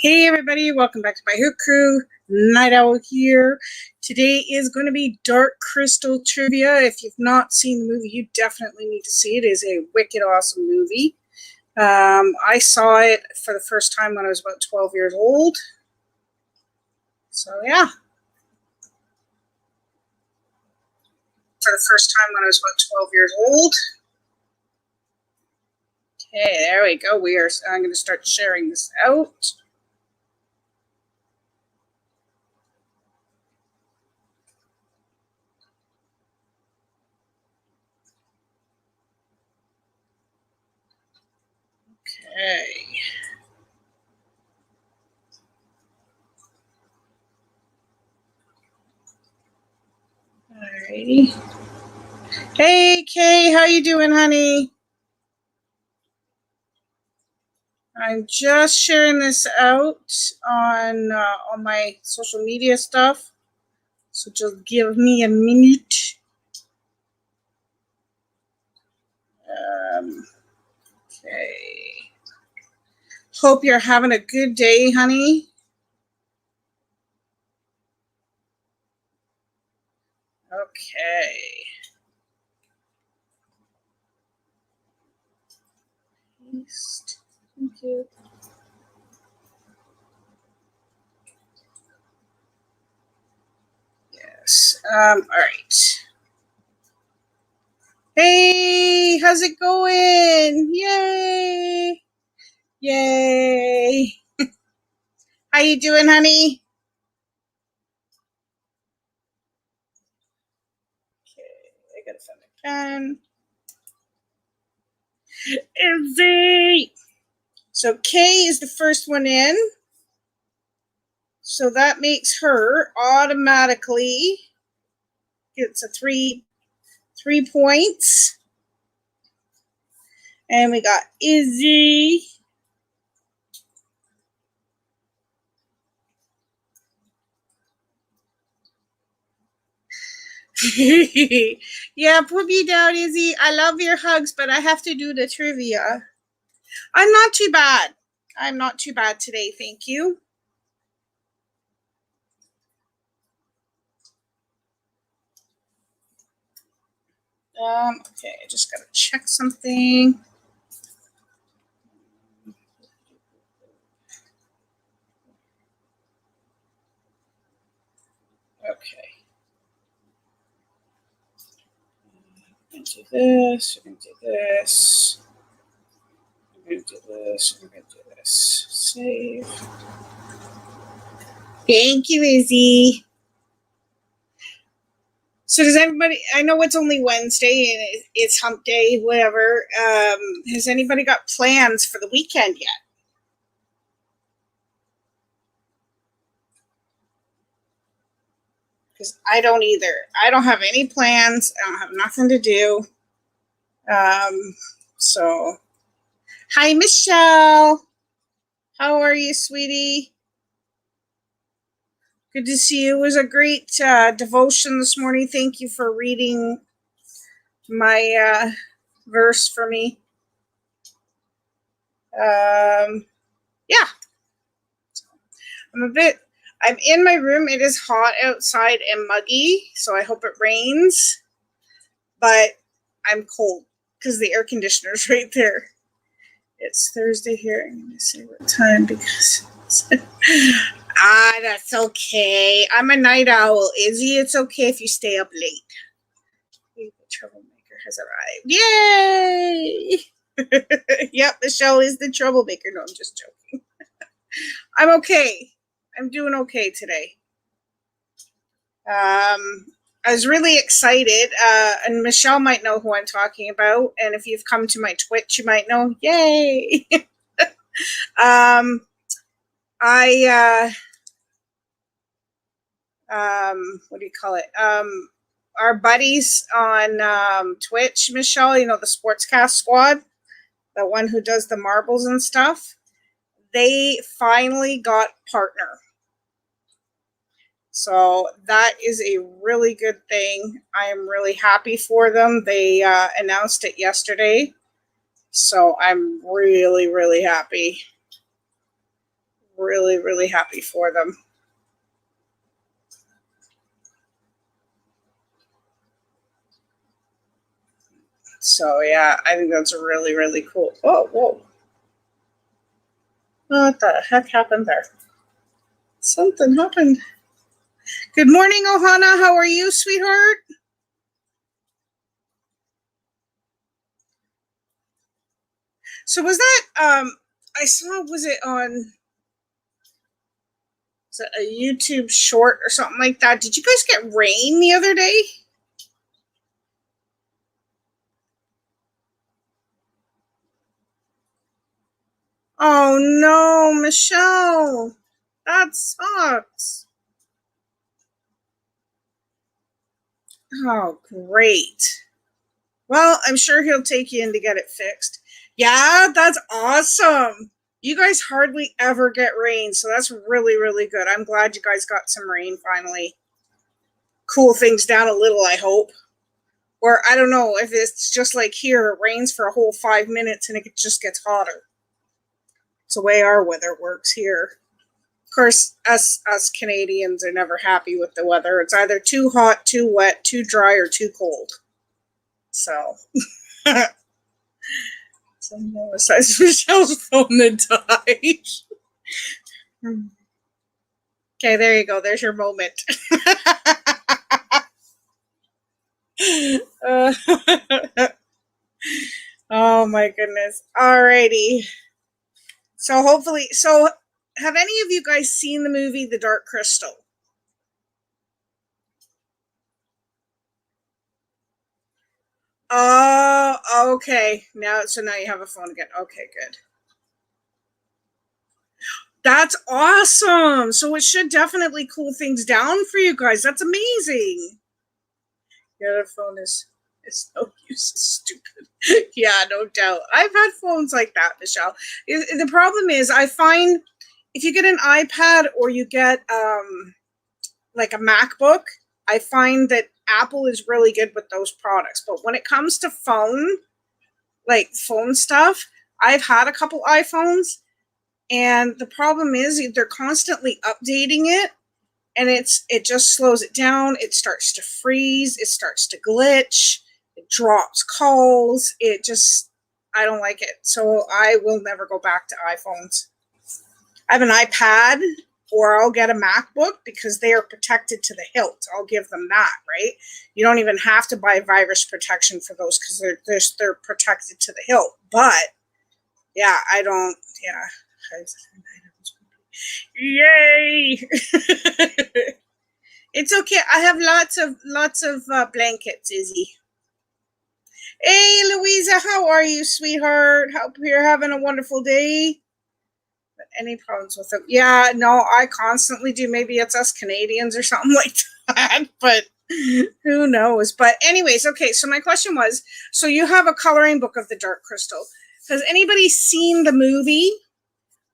Hey everybody, welcome back to my Hoot Crew. Night Owl here. Today is going to be Dark Crystal trivia. If you've not seen the movie, you definitely need to see it. It is a wicked awesome movie. I saw it for the first time when I was about 12 years old. So yeah. For the first time when I was about 12 years old. Okay, there we go. I'm going to start sharing this out. Okay. Alrighty. Hey Kay, how you doing, honey? I'm just sharing this out on my social media stuff. So just give me a minute. Okay. Hope you're having a good day, honey. Okay. Paste. Thank you. Yes. All right. Hey, how's it going? Yay! Yay! How you doing, honey? Okay, I gotta find my pen. Izzy! So Kay is the first one in. So that makes her automatically gets a three points. And we got Izzy. Yeah, put me down, Izzy. I love your hugs, but I have to do the trivia. I'm not too bad. I'm not too bad today, thank you. Okay, I just gotta check something. Okay. I'm gonna do this, we're gonna do this. I'm gonna do this, I'm gonna do this. Save. Thank you, Izzy. So does everybody, I know it's only Wednesday and it's hump day, whatever. Has anybody got plans for the weekend yet? Because I don't either. I don't have any plans. I don't have nothing to do. So, hi, Michelle. How are you, sweetie? Good to see you. It was a great devotion this morning. Thank you for reading my verse for me. Yeah. I'm in my room. It is hot outside and muggy, so I hope it rains. But I'm cold because the air conditioner's right there. It's Thursday here. I'm going to say what time because... that's okay. I'm a night owl, Izzy. It's okay if you stay up late. The troublemaker has arrived. Yay! Yep, Michelle is the troublemaker. No, I'm just joking. I'm okay. I'm doing okay today. I was really excited, and Michelle might know who I'm talking about, and if you've come to my Twitch, you might know. Yay! What do you call it? Our buddies on Twitch, Michelle, you know, the Sportscast squad, the one who does the marbles and stuff, they finally got partner. So that is a really good thing. I am really happy for them. They announced it yesterday. So I'm really, really happy. really, really happy for them. So yeah, I think that's really, really cool. Oh, whoa. What the heck happened there? Something happened. Good morning, Ohana. How are you, sweetheart? So was that I saw, was it on, was it a YouTube short or something like that? Did you guys get rain the other day? Oh no, Michelle. That sucks. Oh, great. Well, I'm sure he'll take you in to get it fixed. Yeah, that's awesome. You guys hardly ever get rain, so that's really, really good. I'm glad you guys got some rain finally. Cool things down a little, I hope. Or I don't know if it's just like here, it rains for a whole 5 minutes and it just gets hotter. It's the way our weather works here. Of course, us Canadians are never happy with the weather. It's either too hot, too wet, too dry, or too cold. So, so besides Michelle's phone that died. Okay, there you go. There's your moment. uh, oh my goodness. Alrighty. So hopefully, so have any of you guys seen the movie The Dark Crystal? Oh, okay. Now you have a phone again. Okay, good. That's awesome. So it should definitely cool things down for you guys. That's amazing. The other phone is no use. It's stupid. Yeah, no doubt. I've had phones like that, Michelle. The problem is, I find if you get an iPad or you get like a MacBook, I find that Apple is really good with those products. But when it comes to phone stuff, I've had a couple iPhones, and the problem is they're constantly updating it, and it just slows it down. It starts to freeze. It starts to glitch. It drops calls. I don't like it. So I will never go back to iPhones. I have an iPad, or I'll get a MacBook because they are protected to the hilt. I'll give them that, right? You don't even have to buy virus protection for those because they're protected to the hilt. But yeah, I don't. Yeah. Yay! It's okay. I have lots of blankets, Izzy. Hey, Louisa, how are you, sweetheart? Hope you're having a wonderful day. Any problems with it? Yeah, no, I constantly do. Maybe it's us Canadians or something like that, but who knows? But anyways, okay. So my question was: so you have a coloring book of the Dark Crystal? Has anybody seen the movie?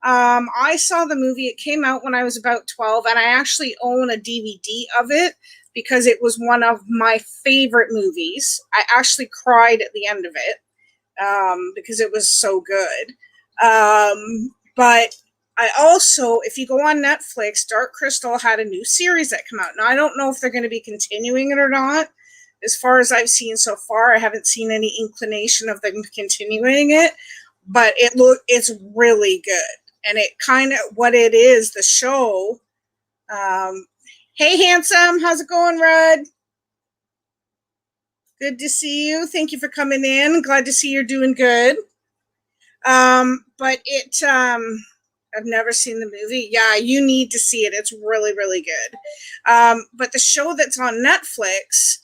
I saw the movie. It came out when I was about 12, and I actually own a DVD of it because it was one of my favorite movies. I actually cried at the end of it because it was so good. But I also, if you go on Netflix, Dark Crystal had a new series that came out. Now, I don't know if they're going to be continuing it or not. As far as I've seen so far, I haven't seen any inclination of them continuing it, but it's really good. And it kind of, what it is, the show. Hey, handsome, how's it going, Rudd? Good to see you. Thank you for coming in. Glad to see you're doing good. But I've never seen the movie. Yeah, you need to see it. It's really, really good. But the show that's on Netflix,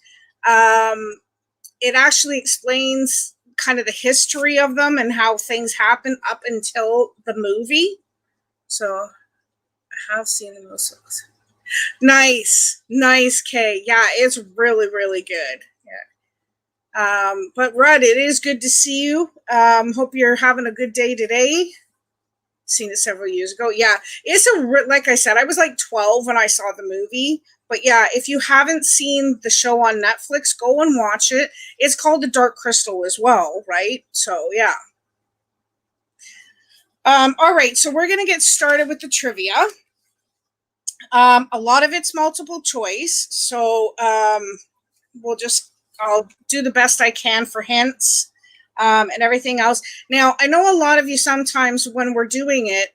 it actually explains kind of the history of them and how things happen up until the movie. So I have seen the most of this. Nice, Kay. Yeah, it's really, really good. But Rudd, it is good to see you. Hope you're having a good day today. Seen it several years ago. Yeah, it's like I said, I was like 12 when I saw the movie. But yeah, if you haven't seen the show on Netflix, go and watch it. It's called The Dark Crystal as well, right? So yeah. All right, so we're going to get started with the trivia. A lot of it's multiple choice, so I'll do the best I can for hints and everything else. Now, I know a lot of you sometimes when we're doing it,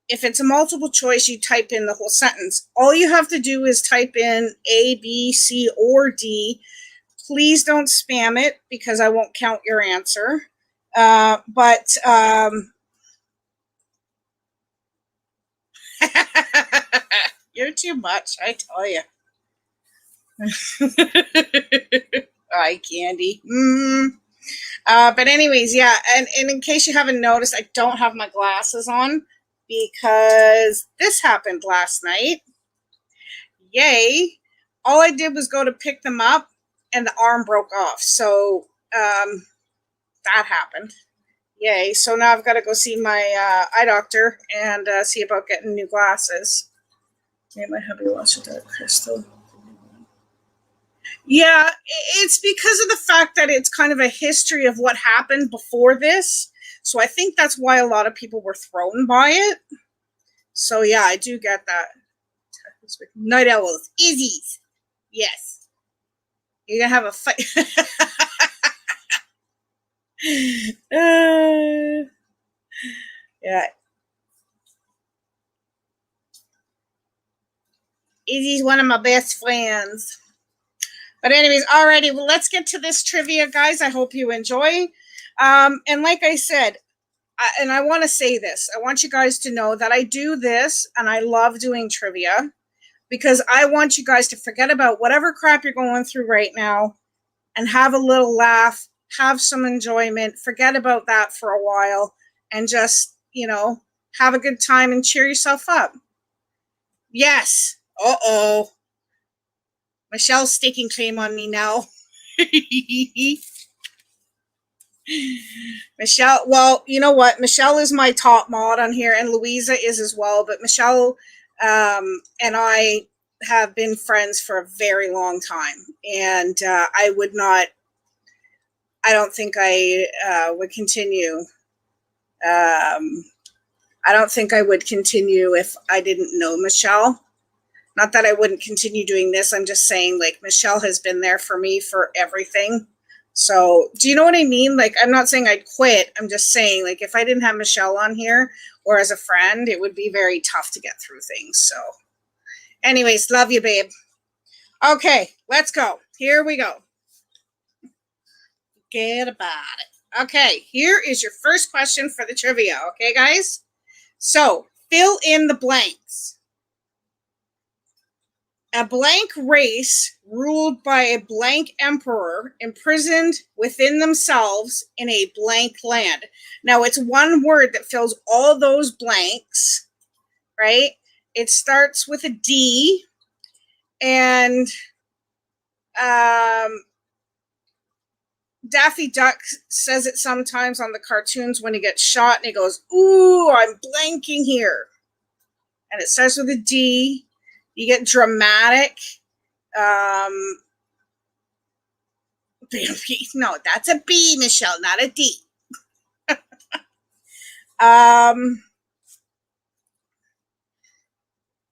if it's a multiple choice, you type in the whole sentence. All you have to do is type in A, B, C, or D. Please don't spam it because I won't count your answer. You're too much, I tell you. Hi, Candy. But anyways, yeah, and in case you haven't noticed, I don't have my glasses on because this happened last night. Yay. All I did was go to pick them up and the arm broke off. So that happened. Yay. So now I've got to go see my eye doctor and see about getting new glasses. Maybe my hubby wants a dark crystal. Yeah, it's because of the fact that it's kind of a history of what happened before this. So I think that's why a lot of people were thrown by it. So yeah, I do get that. Night owls, Izzy's. Yes. You're going to have a fight. Yeah. Izzy's one of my best friends. But anyways, alrighty, well, let's get to this trivia, guys. I hope you enjoy. And like I said, I want to say this. I want you guys to know that I do this and I love doing trivia because I want you guys to forget about whatever crap you're going through right now and have a little laugh, have some enjoyment, forget about that for a while and just, have a good time and cheer yourself up. Yes. Uh-oh. Michelle's staking claim on me now. Michelle, well, you know what? Michelle is my top mod on here, and Louisa is as well. But Michelle and I have been friends for a very long time, and I don't think I would continue. I don't think I would continue if I didn't know Michelle. Not that I wouldn't continue doing this. I'm just saying, like, Michelle has been there for me for everything. So, do you know what I mean? Like, I'm not saying I'd quit. I'm just saying, like, if I didn't have Michelle on here or as a friend, it would be very tough to get through things. So, anyways, love you, babe. Okay, let's go. Here we go. Forget about it. Okay, here is your first question for the trivia. Okay, guys? So, fill in the blanks. A blank race ruled by a blank emperor imprisoned within themselves in a blank land. Now, it's one word that fills all those blanks, right? It starts with a D, and Daffy Duck says it sometimes on the cartoons when he gets shot, and he goes, "Ooh, I'm blanking here." And it starts with a D. You get dramatic. No, that's a B, Michelle, not a D.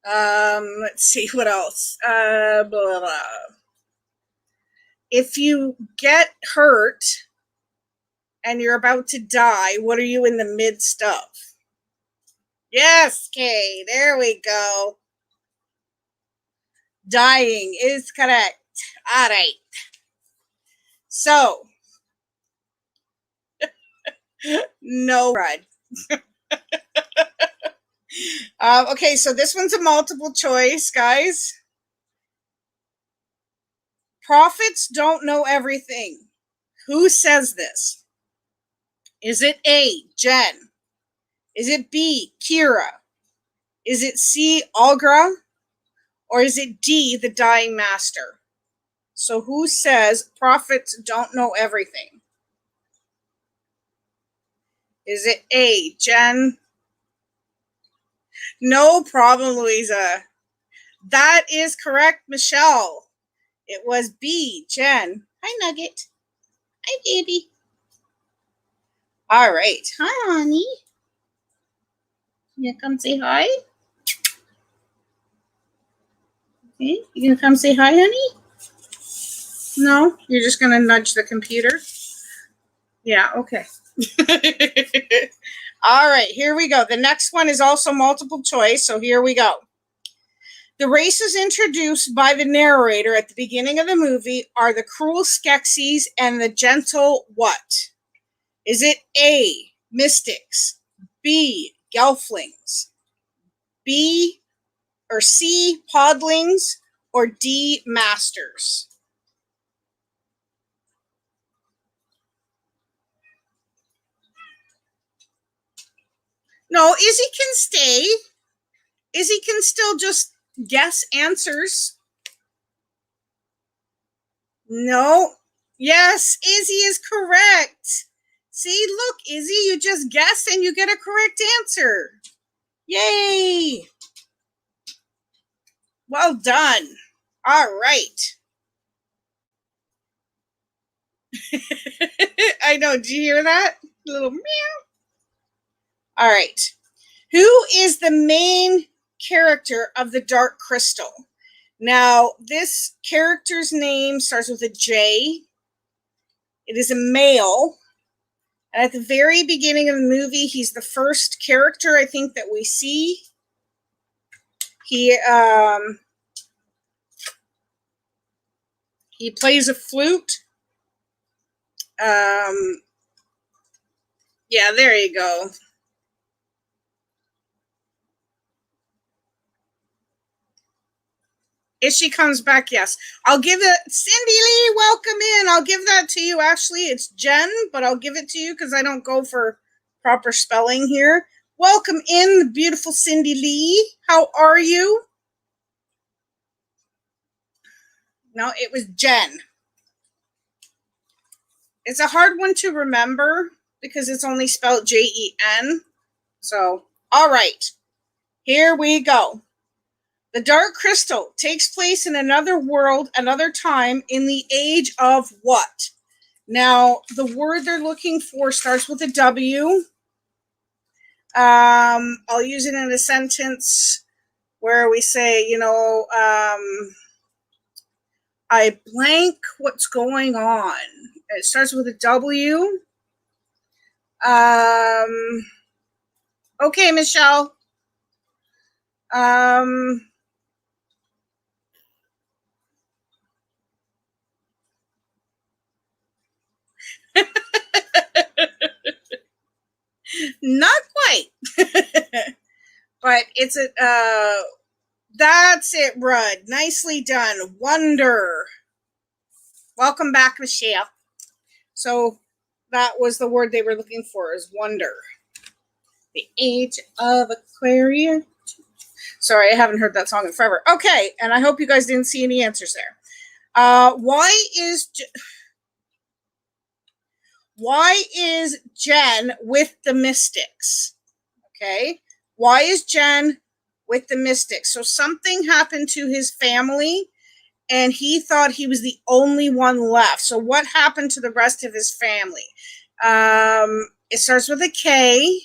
Let's see what else. Blah, blah, blah. If you get hurt and you're about to die, what are you in the midst of? Yes, Kay, there we go. Dying is correct. All right. So, no crud. Okay, so this one's a multiple choice, guys. Prophets don't know everything. Who says this? Is it A, Jen? Is it B, Kira? Is it C, Algra? Or is it D, the dying master? So who says prophets don't know everything? Is it A, Jen? No problem, Louisa. That is correct, Michelle. It was B, Jen. Hi, Nugget. Hi, baby. All right. Hi, honey. You come say hi? Okay. You gonna come say hi, honey? No? You're just gonna nudge the computer? Yeah, okay. All right, here we go. The next one is also multiple choice, so here we go. The races introduced by the narrator at the beginning of the movie are the cruel Skeksis and the gentle what? Is it A, mystics, B, gelflings, B or C, podlings, or D, masters? No, Izzy can stay. Izzy can still just guess answers. No. Yes, Izzy is correct. See, look, Izzy, you just guessed and you get a correct answer. Yay! Well done. All right. I know. Do you hear that? A little meow. All right. Who is the main character of the Dark Crystal? Now, this character's name starts with a J. It is a male. And at the very beginning of the movie, he's the first character I think that we see. He plays a flute. Yeah, there you go. If she comes back, yes. I'll give it, Cindy Lee, welcome in. I'll give that to you. Actually, it's Jen, but I'll give it to you because I don't go for proper spelling here. Welcome in, beautiful Cindy Lee. How are you? No, it was Jen. It's a hard one to remember because it's only spelled Jen. So, all right. Here we go. The Dark Crystal takes place in another world, another time, in the age of what? Now, the word they're looking for starts with a W. I'll use it in a sentence where we say, I blank what's going on. It starts with a W. Okay, Michelle. Not quite. But it's that's it, Rudd. Nicely done. Wonder. Welcome back, Michelle. So that was the word they were looking for, is wonder. The age of Aquarius. Sorry, I haven't heard that song in forever. Okay, and I hope you guys didn't see any answers there. Why is Jen with the Mystics? Okay, why is Jen with the Mystics? So something happened to his family, and he thought he was the only one left. So what happened to the rest of his family? It starts with a K.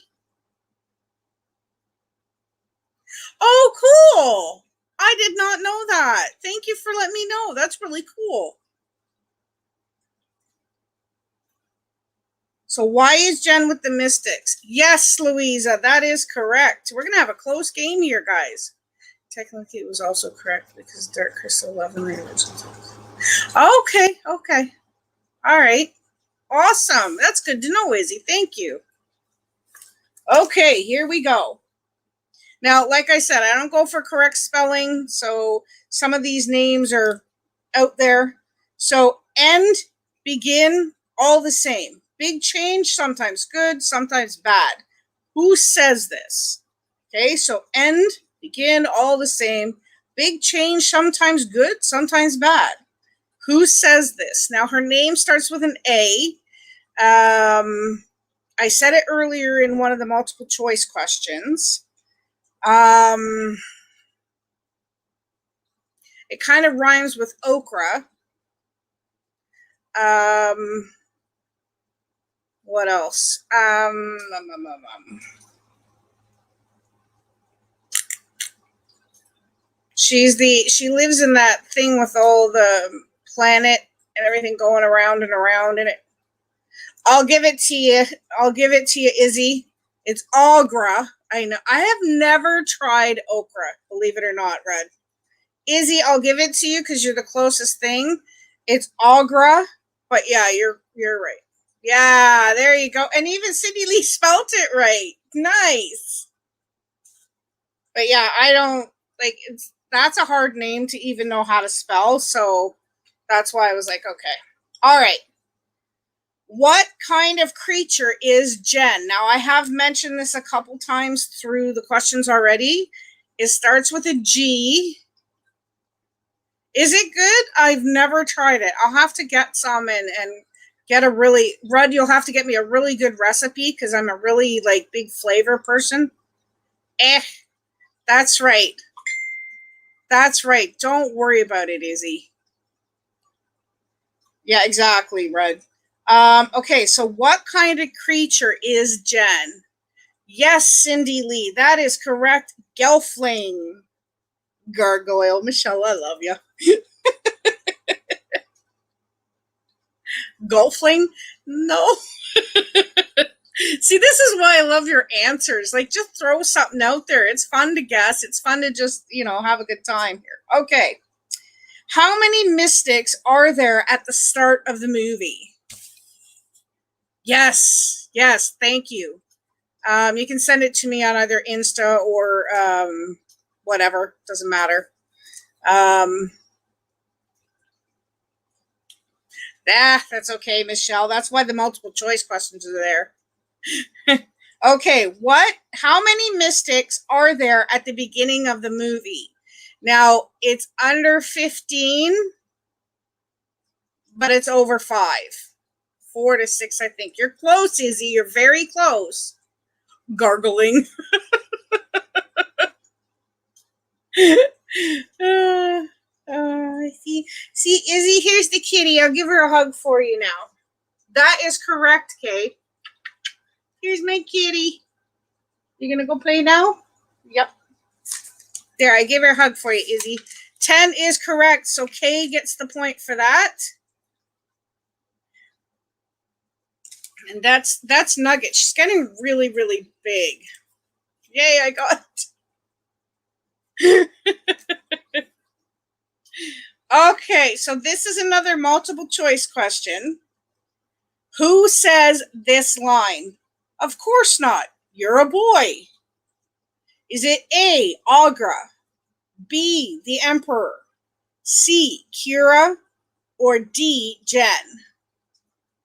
Oh, cool. I did not know that. Thank you for letting me know. That's really cool. So why is Jen with the Mystics? Yes, Louisa, that is correct. We're going to have a close game here, guys. Technically, it was also correct because Dark Crystal 11 Okay. All right. Awesome. That's good to know, Izzy. Thank you. Okay, here we go. Now, like I said, I don't go for correct spelling, so some of these names are out there. So end, begin, all the same. Big change, sometimes good, sometimes bad. Who says this? Okay, so end, begin, all the same. Big change, sometimes good, sometimes bad. Who says this? Now, her name starts with an A. I said it earlier in one of the multiple choice questions. It kind of rhymes with okra. What else? She lives in that thing with all the planet and everything going around and around in it. I'll give it to you. I'll give it to you, Izzy. It's Agra. I know. I have never tried okra, believe it or not, Red. Izzy, I'll give it to you because you're the closest thing. It's Agra, but yeah, you're right. Yeah, there you go. And even Cindy Lee spelt it right. Nice. But yeah, I don't like that's a hard name to even know how to spell, so that's why I was like, okay. All right. What kind of creature is Jen? Now, I have mentioned this a couple times through the questions already. It starts with a G. Is it good? I've never tried it. I'll have to get some and get a really, Rudd, you'll have to get me a really good recipe because I'm a really like big flavor person. That's right. That's right. Don't worry about it, Izzy. Yeah, exactly, Rudd. Okay, so what kind of creature is Jen? Yes, Cindy Lee, that is correct. Gelfling. Gargoyle. Michelle, I love you. Golfling? No. See, this is why I love your answers. Like, just throw something out there. It's fun to guess. It's fun to just, have a good time here. Okay. How many mystics are there at the start of the movie? Yes. Yes. Thank you. You can send it to me on either Insta or whatever. Doesn't matter. That's okay, Michelle. That's why the multiple choice questions are there. Okay, how many mystics are there at the beginning of the movie? Now, it's under 15, but it's over 5. 4 to 6, I think. You're close, Izzy. You're very close. Gargling. See, Izzy, here's the kitty. I'll give her a hug for you now. That is correct, Kate. Here's my kitty. You gonna go play now? Yep. There, I gave her a hug for you, Izzy. 10 is correct, so Kay gets the point for that. And that's Nugget. She's getting really, really big. Yay, I got it. Okay, so this is another multiple choice question. Who says this line? Of course not. You're a boy. Is it A, Agra, B, the Emperor, C, Kira, or D, Jen?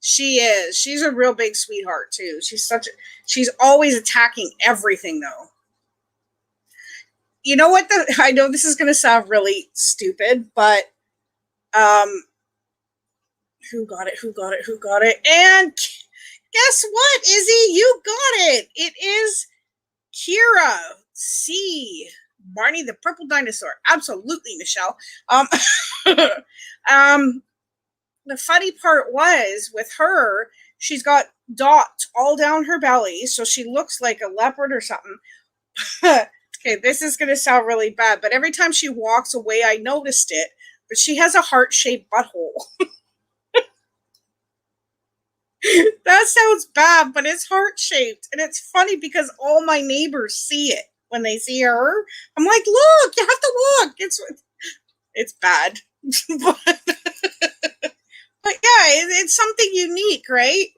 She is. She's a real big sweetheart too. She's always attacking everything though. You know what I know this is going to sound really stupid, but who got it? Who got it? Who got it? And guess what, Izzy? You got it. It is Kira. C. Barney the purple dinosaur. Absolutely, Michelle. The funny part was with her, she's got dots all down her belly, so she looks like a leopard or something. Okay, this is going to sound really bad, but every time she walks away, I noticed it. But she has a heart-shaped butthole. That sounds bad, but it's heart-shaped. And it's funny because all my neighbors see it when they see her. I'm like, look, you have to look. It's bad. But yeah, it's something unique, right?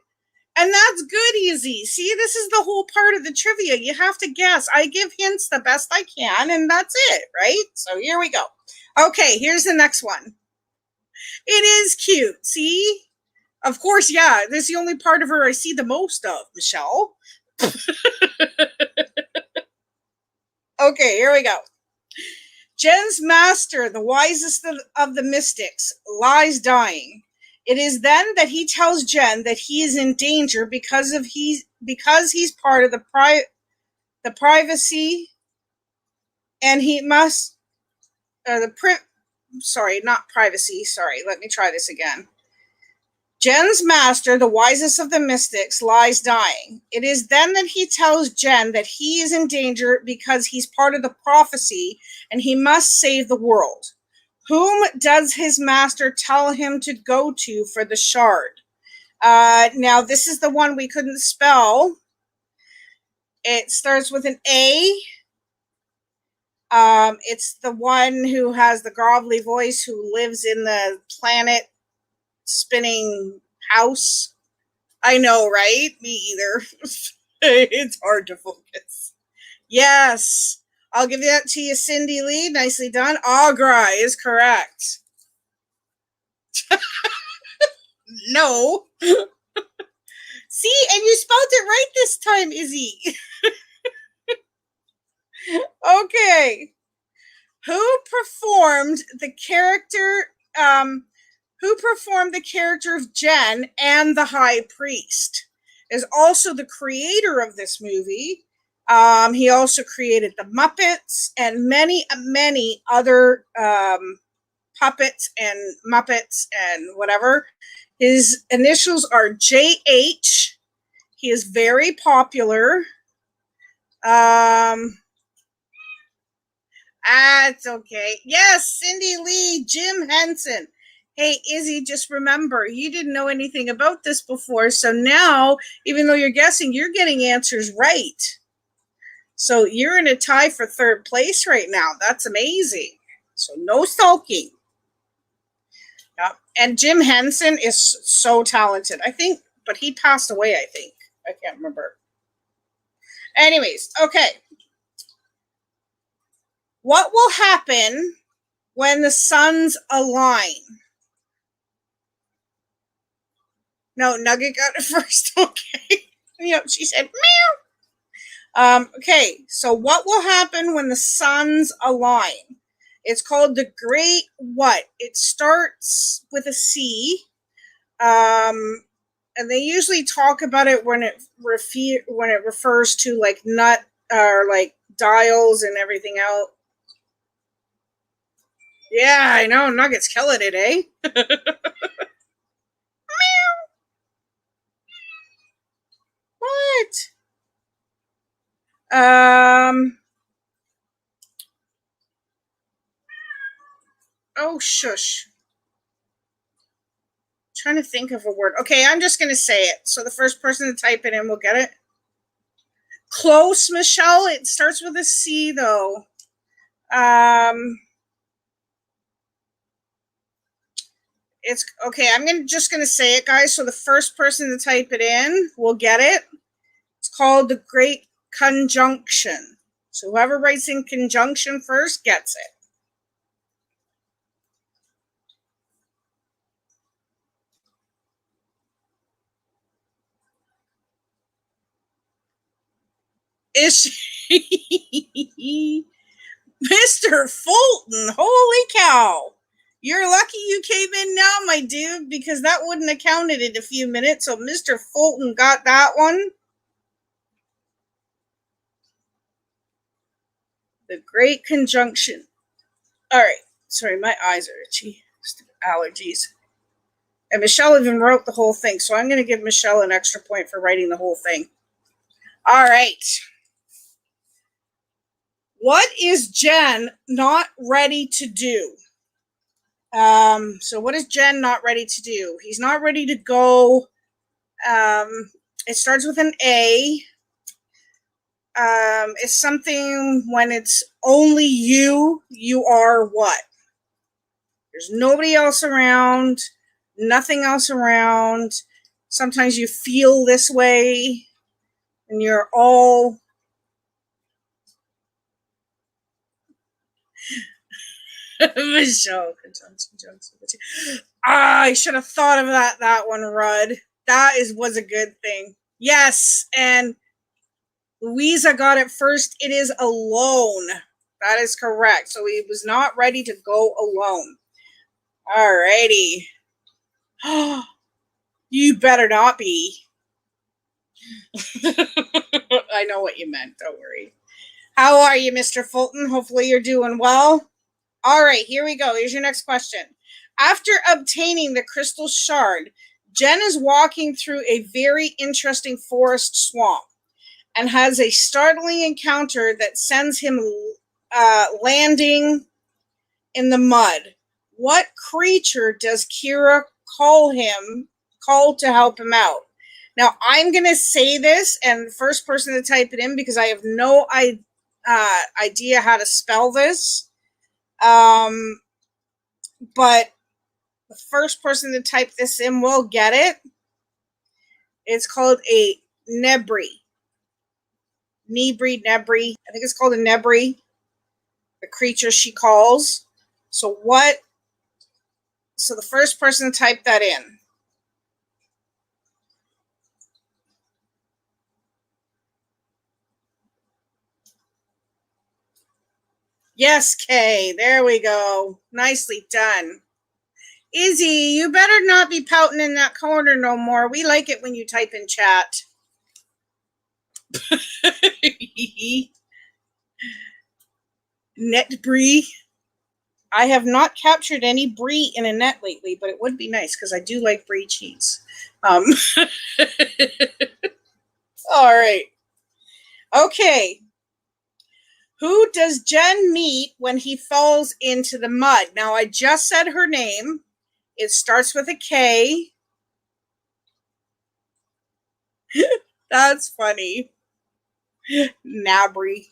And that's good, Izzy. See, this is the whole part of the trivia. You have to guess. I give hints the best I can, and that's it, right? So here we go. Okay, here's the next one. It is cute. See? Of course, yeah. This is the only part of her I see the most of, Michelle. Okay, here we go. Jen's master, the wisest of the mystics, lies dying. It is then that he tells Jen that he is in danger because he's part of the privacy, and he must sorry, not privacy. Sorry, let me try this again. Jen's master, the wisest of the mystics, lies dying. It is then that he tells Jen that he is in danger because he's part of the prophecy and he must save the world. Whom does his master tell him to go to for the shard? Now, this is the one we couldn't spell. It starts with an A. It's the one who has the grovelly voice who lives in the planet spinning house. I know, right? Me either. It's hard to focus. Yes. I'll give that to you, Cindy Lee. Nicely done. Agra is correct. No. See, and you spelled it right this time, Izzy. Okay. Who performed the character of Jen and the High Priest? Is also the creator of this movie. He also created the Muppets and many other puppets and Muppets and whatever. His initials are JH. He is very popular. That's okay. Yes, Cindy Lee, Jim Henson. Hey, Izzy, just remember, you didn't know anything about this before, so now, even though you're guessing, you're getting answers right. So you're in a tie for third place right now. That's amazing. So no sulking. Yep. And Jim Henson is so talented, I think, but he passed away, I think. I can't remember. Anyways, okay. What will happen when the suns align? No, Nugget got it first. Okay. Yep, she said meow. Okay, so what will happen when the suns align? It's called the Great What? It starts with a C. And they usually talk about it when it refers to like nut or like dials and everything else. Yeah, I know. Nugget's killing it, eh? What? Oh, shush. I'm trying to think of a word. Okay, I'm just going to say it. So the first person to type it in will get it. Close, Michelle. It starts with a C, though. It's okay. I'm just going to say it, guys. So the first person to type it in will get it. It's called the Great Conjunction. So whoever writes in conjunction first gets it. Is she? Mr. Fulton, holy cow. You're lucky you came in now, my dude, because that wouldn't have counted in a few minutes. So Mr. Fulton got that one. The Great Conjunction. All right. Sorry, my eyes are itchy. Stupid allergies. And Michelle even wrote the whole thing, so I'm going to give Michelle an extra point for writing the whole thing. All right. What is Jen not ready to do? So what is Jen not ready to do? He's not ready to go. It starts with an A. It's something when it's only you are what? There's nobody else around, nothing else around. Sometimes you feel this way and you're all Michelle. I should have thought of that one, Rudd. That was a good thing. Yes, and Louisa got it first. It is alone. That is correct. So he was not ready to go alone. Alrighty. You better not be. I know what you meant. Don't worry. How are you, Mr. Fulton? Hopefully you're doing well. All right, here we go. Here's your next question. After obtaining the crystal shard, Jen is walking through a very interesting forest swamp and has a startling encounter that sends him landing in the mud. What creature does Kira call to help him out? Now, I'm going to say this, and the first person to type it in, because I have no idea how to spell this. But the first person to type this in will get it. It's called a Nebri. Nebri. I think it's called a Nebri. The creature she calls. So the first person to type that in. Yes, Kay. There we go. Nicely done. Izzy, you better not be pouting in that corner no more. We like it when you type in chat. Net brie. I have not captured any brie in a net lately, but it would be nice because I do like brie cheese. All right. Okay. Who does Jen meet when he falls into the mud? Now, I just said her name. It starts with a K. That's funny. Nabri.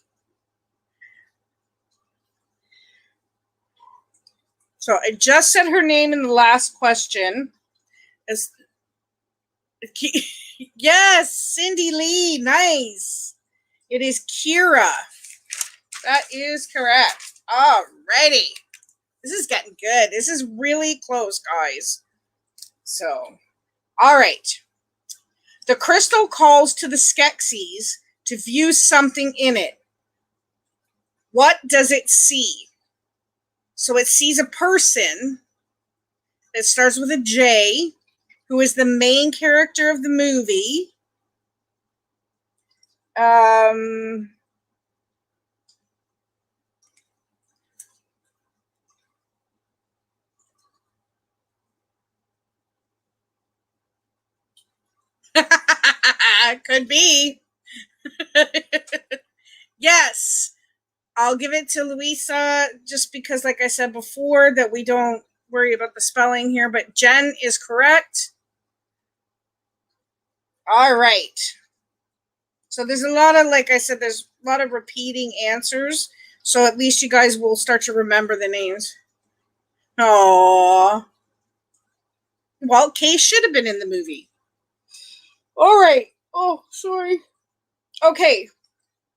So I just said her name in the last question. Yes, Cindy Lee. Nice. It is Kira. That is correct. Alrighty. This is getting good. This is really close, guys. So, all right. The crystal calls to the Skeksis to view something in it. What does it see? So it sees a person that starts with a J, who is the main character of the movie. Could be. Yes. I'll give it to Louisa just because, like I said before, that we don't worry about the spelling here, but Jen is correct. All right. So there's a lot of, like I said, there's a lot of repeating answers. So at least you guys will start to remember the names. Aww. Well, Kay should have been in the movie. All right. Oh, sorry. Okay.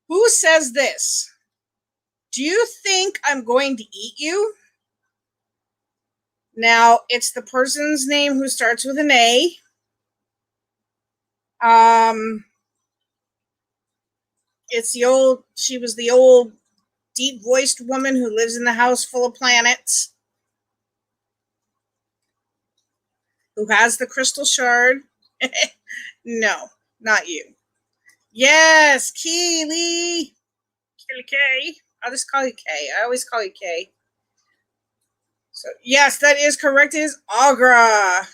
Who says this? Do you think I'm going to eat you? Now, it's the person's name who starts with an A. She was the old deep-voiced woman who lives in the house full of planets, who has the crystal shard. No, not you. Yes, Keely. K. I'll just call you K. I always call you K. So, yes, that is correct. It is Agra.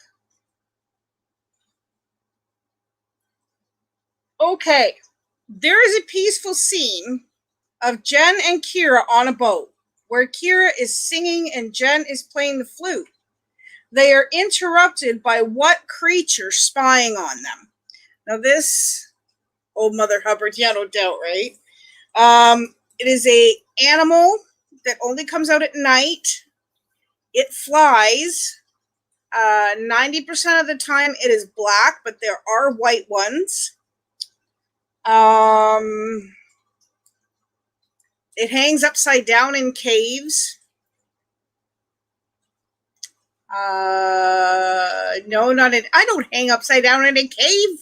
Okay. There is a peaceful scene of Jen and Kira on a boat, where Kira is singing and Jen is playing the flute. They are interrupted by what creature spying on them? Now this, old Mother Hubbard, yeah, no doubt, right? It is a animal that only comes out at night. It flies. 90% of the time it is black, but there are white ones. It hangs upside down in caves. No, not in. I don't hang upside down in a cave.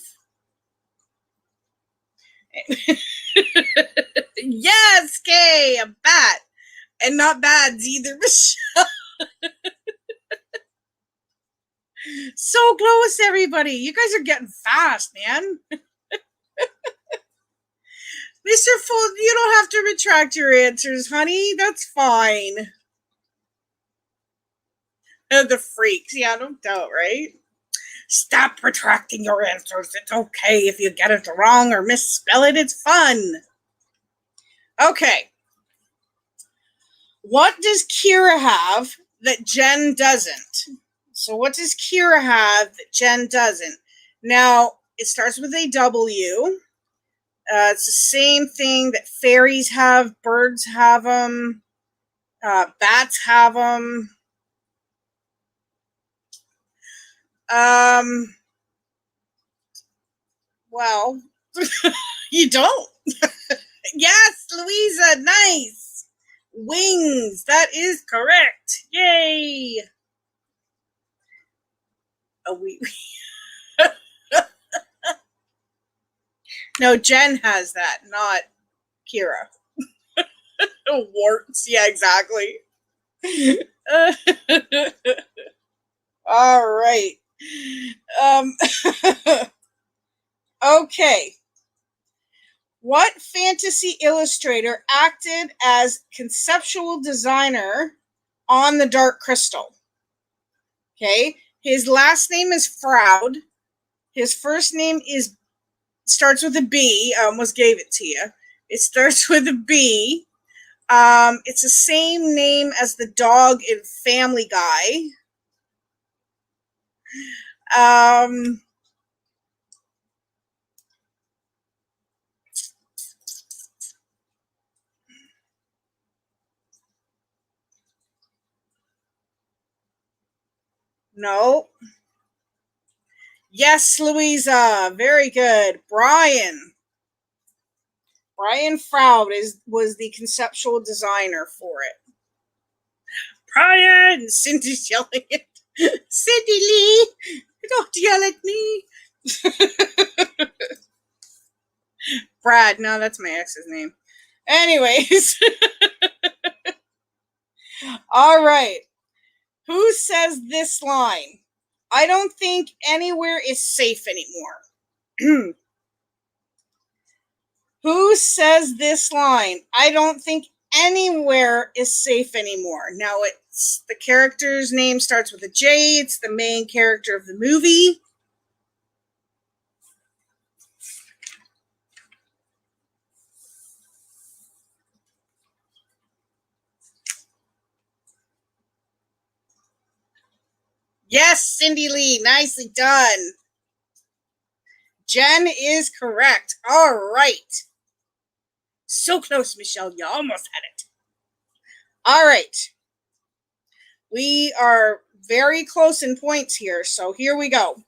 Yes, Kay, a bat. And not bads either, Michelle. So close, everybody. You guys are getting fast, man. Mr. Full, you don't have to retract your answers, honey. That's fine. The freaks. Yeah, no doubt, right? Stop retracting your answers. It's okay if you get it wrong or misspell it. It's fun. Okay. What does Kira have that Jen doesn't? So what does Kira have that Jen doesn't? Now, it starts with a W. It's the same thing that fairies have, birds have them, bats have them. Well, you don't. Yes, Louisa, nice. Wings, that is correct. Yay. No, Jen has that, not Kira. Warts, yeah, exactly. All right. Okay. What fantasy illustrator acted as conceptual designer on the Dark Crystal? Okay. His last name is Froud. His first name starts with a B. I almost gave it to you. It starts with a B. It's the same name as the dog in Family Guy. No. Yes, Louisa. Very good. Brian Froud was the conceptual designer for it. Brian! Cindy's yelling at Cindy Lee! Don't yell at me! Brad, no, that's my ex's name. Anyways. All right. Who says this line? I don't think anywhere is safe anymore. Who says this line? I don't think anywhere is safe anymore. Now, it's the character's name starts with a J. It's the main character of the movie. Yes, Cindy Lee, nicely done. Jen is correct. All right. So close, Michelle. You almost had it. All right. We are very close in points here, so here we go.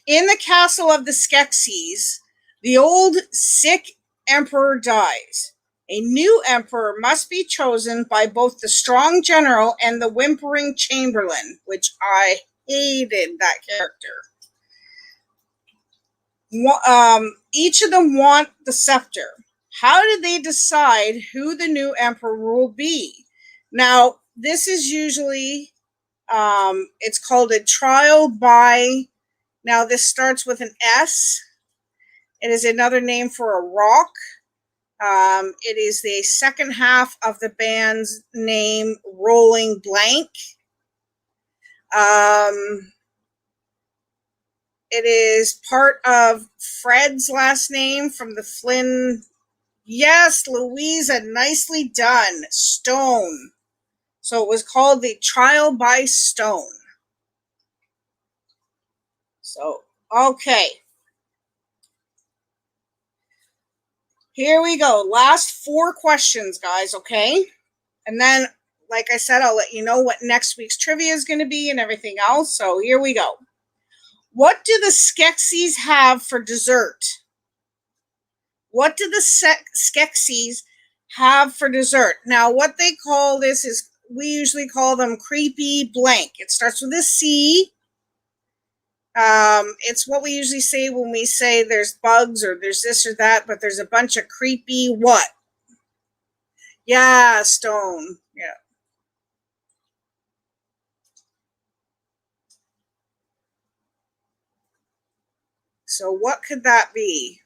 In the castle of the Skeksis, the old sick emperor dies. A new emperor must be chosen by both the strong general and the whimpering chamberlain, which I hated that character. Each of them want the scepter. How do they decide who the new emperor will be? Now, this is usually, it's called a trial by, now this starts with an S. It is another name for a rock. It is the second half of the band's name, Rolling Blank. It is part of Fred's last name from the Flynn. Yes, Louisa, nicely done. Stone. So it was called the Trial by Stone. So, okay. Here we go. Last 4 questions, guys, okay? And then, like I said, I'll let you know what next week's trivia is going to be and everything else. So here we go. What do the Skeksis have for dessert? What do the Skeksis have for dessert? Now, what they call this is, we usually call them creepy blank. It starts with a C. It's what we usually say when we say there's bugs or there's this or that, but there's a bunch of creepy what? Yeah, stone. Yeah. So what could that be?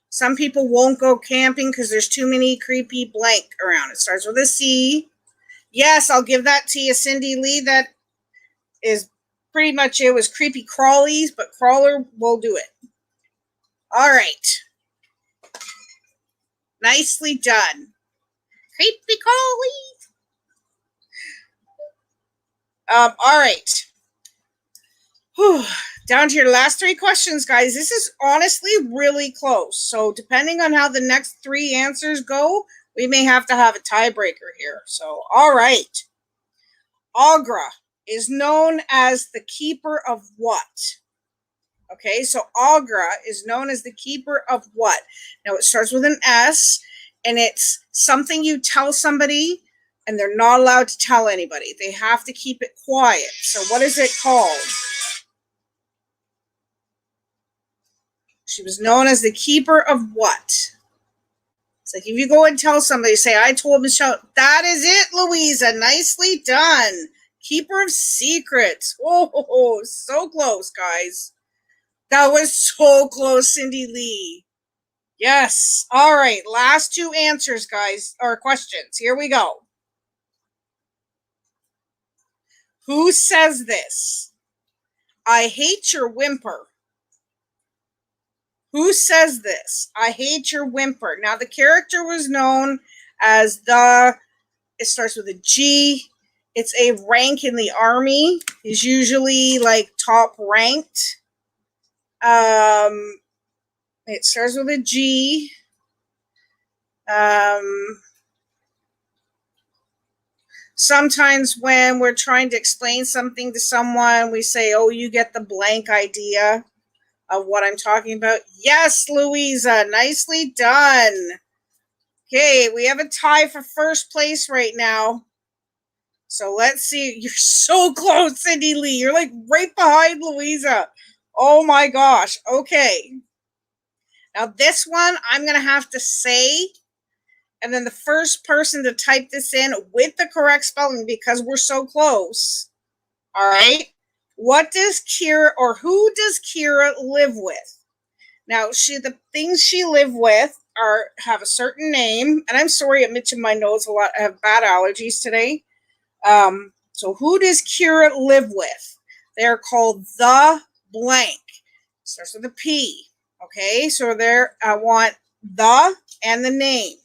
Some people won't go camping because there's too many creepy blank around. It starts with a C. Yes, I'll give that to you, Cindy Lee. is pretty much it. It was creepy crawlies, but crawler will do it. All right. Nicely done. Creepy crawlies. All right. Whew. Down to your last three questions, guys. This is honestly really close. So depending on how the next three answers go, we may have to have a tiebreaker here. So, all right. Agra is known as the keeper of what? Okay, so Agra is known as the keeper of what? Now it starts with an S, and it's something you tell somebody, and they're not allowed to tell anybody. They have to keep it quiet. So what is it called? She was known as the keeper of what? It's like if you go and tell somebody, say, I told Michelle, that is it, Louisa. Nicely done. Keeper of secrets. Oh, so close, guys. That was so close, Cindy Lee. Yes. All right. Last two answers, guys, or questions. Here we go. Who says this? I hate your whimper. Who says this? I hate your whimper. Now, the character was known as it starts with a G. It's a rank in the army. He's usually like top ranked. It starts with a G. Sometimes when we're trying to explain something to someone, we say, oh, you get the blank idea of what I'm talking about. Yes, Louisa, nicely done. Okay, we have a tie for first place right now. So let's see. You're so close, Cindy Lee. You're like right behind Louisa. Oh my gosh. Okay. Now this one, I'm going to have to say, and then the first person to type this in with the correct spelling, because we're so close. All right. What does Kira, or who does Kira live with? Now, the things she live with have a certain name, and I'm sorry, I'm itching my nose a lot. I have bad allergies today. So who does Kira live with? They're called the blank. Starts with a P. Okay, so there I want the and the name.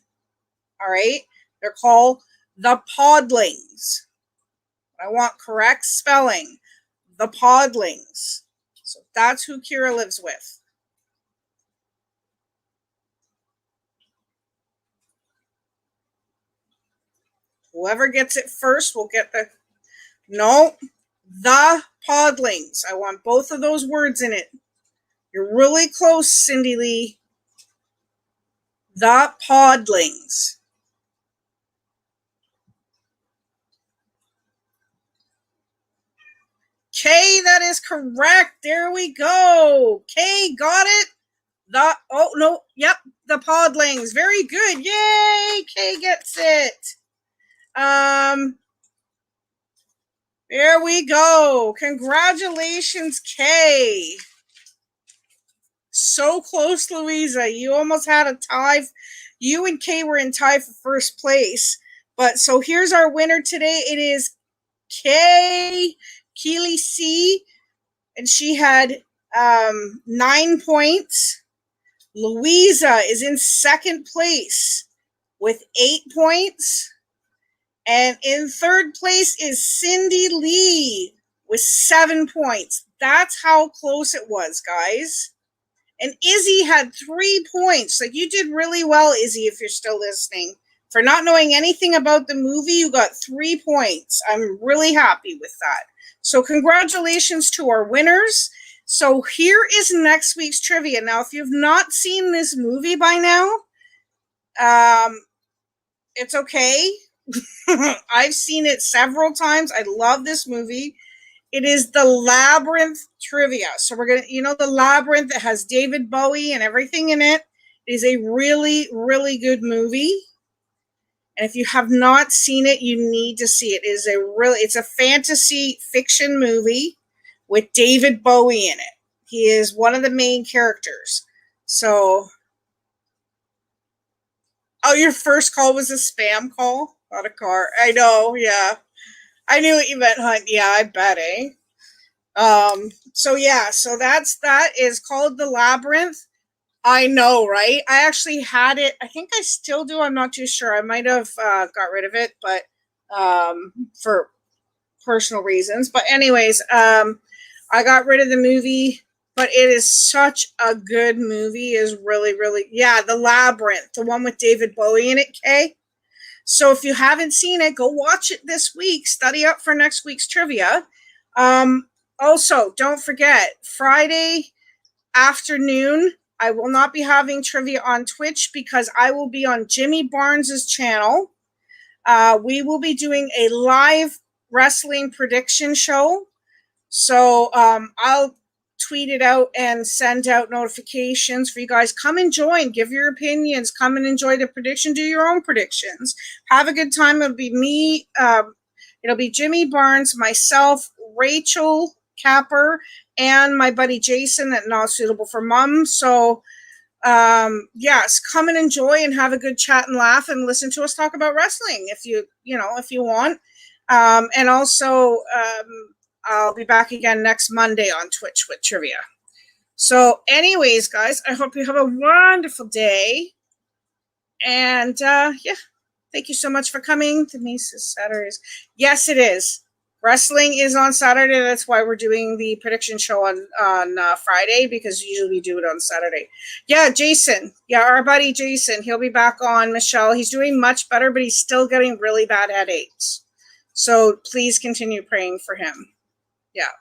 All right, they're called the Podlings. I want correct spelling. The Podlings. So that's who Kira lives with. Whoever gets it first will get the... No, the Podlings. I want both of those words in it. You're really close, Cindy Lee. The Podlings. Kay, that is correct. There we go. Kay, got it. The Podlings. Very good. Yay, Kay gets it. There we go. Congratulations, Kay. So close, Louisa. You almost had a tie. You and Kay were in tie for first place. But so here's our winner today. It is Kay Keeley C. And she had 9 points. Louisa is in second place with 8 points. And in third place is Cindy Lee with 7 points. That's how close it was, guys. And Izzy had 3 points. Like, you did really well, Izzy, if you're still listening. For not knowing anything about the movie, you got 3 points. I'm really happy with that. So congratulations to our winners. So here is next week's trivia. Now, if you've not seen this movie by now, it's okay. I've seen it several times. I love this movie. It is the Labyrinth trivia. So we're going to, the Labyrinth that has David Bowie and everything in it. It is a really, really good movie. And if you have not seen it, you need to see it. It's a fantasy fiction movie with David Bowie in it. He is one of the main characters. So, your first call was a spam call? Not a car. I know, yeah. I knew what you meant, Hunt. Yeah, I bet, eh? So yeah, so that is called The Labyrinth. I know, right? I actually had it. I think I still do. I'm not too sure. I might have got rid of it, but for personal reasons. But anyways, I got rid of the movie, but it is such a good movie. It is really, really, yeah, The Labyrinth, the one with David Bowie in it, Kay. So if you haven't seen it, go watch it this week. Study up for next week's trivia. Also, don't forget, Friday afternoon, I will not be having trivia on Twitch because I will be on Jimmy Barnes's channel. We will be doing a live wrestling prediction show. So I'll tweet it out and send out notifications for you guys. Come and join, give your opinions, come and enjoy the prediction, do your own predictions. Have a good time. It'll be me, it'll be Jimmy Barnes, myself, Rachel Capper, and my buddy Jason at Not Suitable for Mom. So yes, come and enjoy and have a good chat and laugh and listen to us talk about wrestling if you want. And also I'll be back again next Monday on Twitch with trivia. So anyways, guys, I hope you have a wonderful day. And yeah, thank you so much for coming. Denise is Saturdays. Yes, it is. Wrestling is on Saturday. That's why we're doing the prediction show on Friday, because usually we do it on Saturday. Yeah, Jason. Yeah, our buddy Jason. He'll be back on. Michelle. He's doing much better, but he's still getting really bad headaches. So please continue praying for him. Yeah.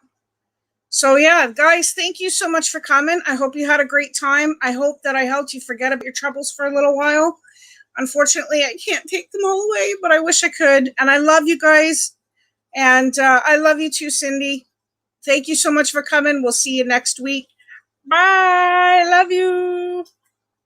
So yeah, guys, thank you so much for coming. I hope you had a great time. I hope that I helped you forget about your troubles for a little while. Unfortunately, I can't take them all away, but I wish I could. And I love you guys. And I love you too, Cindy. Thank you so much for coming. We'll see you next week. Bye. Love you.